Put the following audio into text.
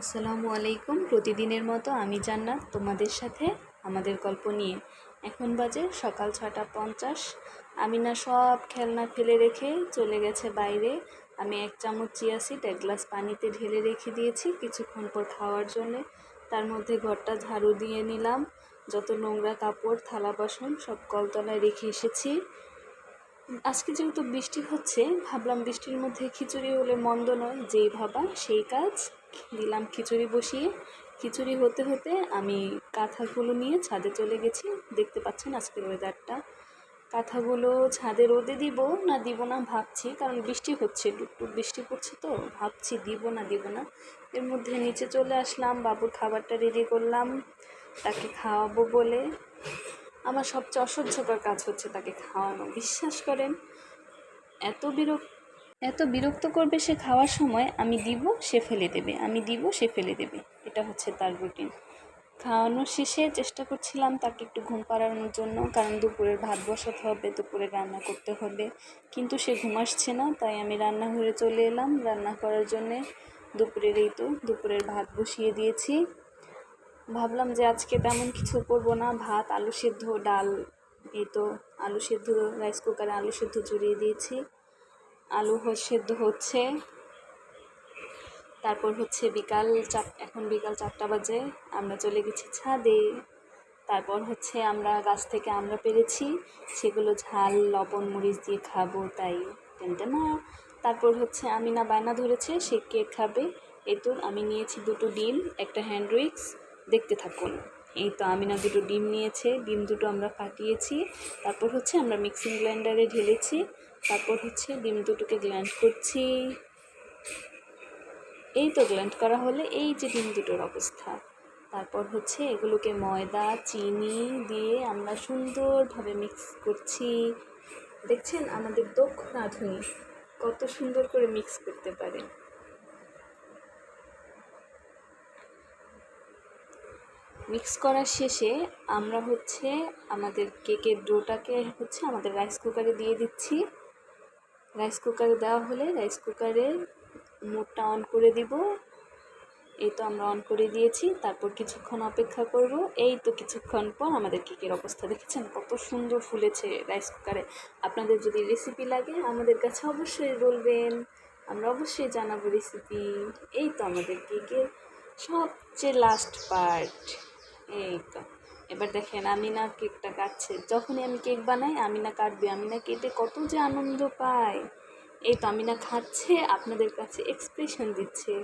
আসসালামু আলাইকুম। প্রতিদিনের মতো আমি জান্নাত তোমাদের সাথে আমাদের গল্প নিয়ে। এখন বাজে সকাল 6:50। আমিনা সব খেলনা ফেলে রেখে চলে গেছে বাইরে। আমি 1 চামচ চিয়া সিড 1 গ্লাস পানিতে ঢেলে রেখে দিয়েছি কিছুক্ষণ পর খাওয়ার জন্য। তার মধ্যে ঘরটা ঝাড়ু দিয়ে নিলাম, যত নোংরা কাপড় থালা বাসন সব কলতলায় রেখে এসেছি। আজকে যেহেতু বৃষ্টি হচ্ছে, ভাবলাম বৃষ্টির মধ্যে খিচুড়ি হলে মন্দ নয়, যেই ভাবা সেই কাজ। দিলাম খিচুড়ি বসিয়ে। খিচুড়ি হতে হতে আমি কাঁথাগুলো নিয়ে ছাদে চলে গেছি। দেখতে পাচ্ছেন আজকের ওয়েদারটা। কাঁথাগুলো ছাদে রোদে দিব না ভাবছি, কারণ বৃষ্টি হচ্ছে, টুকটুক বৃষ্টি পড়ছে, তো ভাবছি দিব না। এর মধ্যে নিচে চলে আসলাম, বাবুর খাবারটা রেডি করলাম তাকে খাওয়াবো বলে। আমার সবচেয়ে অসহ্যকর কাজ হচ্ছে তাকে খাওয়ানো। বিশ্বাস করেন, এত বিরক্ত করবে সে খাওয়ার সময়। আমি দিব সে ফেলে দেবে, আমি দিব সে ফেলে দেবে, এটা হচ্ছে তার রুটিন। খাওয়ানোর শেষে চেষ্টা করছিলাম তাকে একটু ঘুম পাড়ানোর জন্য, কারণ দুপুরের ভাত বসাতে হবে, দুপুরে রান্না করতে হবে। কিন্তু সে ঘুম আসছে না, তাই আমি রান্নাঘরে চলে এলাম রান্না করার জন্যে। দুপুরের ভাত বসিয়ে দিয়েছি। ভাবলাম যে আজকে তেমন কিছু করব না, ভাত, আলু সেদ্ধ, ডাল। আলু সেদ্ধ, রাইস কুকারে আলু সেদ্ধ জড়িয়ে দিয়েছি, আলু সেদ্ধ হচ্ছে। তারপর হচ্ছে এখন বিকাল 4টা বাজে, আমরা চলে গেছি ছাদে। তারপর হচ্ছে আমরা গাছ থেকে আমরা পেরেছি, সেগুলো ঝাল লবণ মরিচ দিয়ে খাবো, তাই টেনটা না। তারপর হচ্ছে আমিনা বায়না ধরেছে সে কেক খাবে। আমি নিয়েছি 2টো ডিম, একটা হ্যান্ড উইক্স। দেখতে থাকুন। আমিনা 2টো ডিম নিয়েছে, ডিম 2টো আমরা ফাটিয়েছি। তারপর হচ্ছে আমরা মিক্সিং গ্রাইন্ডারে ঢেলেছি। তারপর হচ্ছে ডিম 2টোকে গ্রাইন্ড করছি। গ্রাইন্ড করা হলে এই যে ডিম 2টোর অবস্থা। তারপর হচ্ছে এগুলোকে ময়দা চিনি দিয়ে আমরা সুন্দরভাবে মিক্স করছি। দেখছেন আমাদের দক্ষ রাঁধুনি কত সুন্দর করে মিক্স করতে পারে। মিক্স করার শেষে আমরা হচ্ছে আমাদের কেকের ডোটাকে হচ্ছে আমাদের রাইস কুকারে দিয়ে দিচ্ছি। রাইস কুকারে দেওয়া হলে রাইস কুকারের মোডটা অন করে দিব। আমরা অন করে দিয়েছি। তারপর কিছুক্ষণ অপেক্ষা করব। কিছুক্ষণ পর আমাদের কেকের অবস্থা দেখেছেন কত সুন্দর ফুলেছে রাইস কুকারে। আপনাদের যদি রেসিপি লাগে আমাদের কাছে অবশ্যই বলবেন, আমরা অবশ্যই জানাবো রেসিপি। আমাদের কেকের সবচেয়ে লাস্ট পার্ট। এবার দেখেন আমিনা কেকটা কাটছে। যখনই আমি কেক বানাই আমিনা কাটবে, আমিনা কেটে কত যে আনন্দ পায়। আমিনা খাচ্ছে, আপনাদের কাছে এক্সপ্রেশন দিচ্ছে।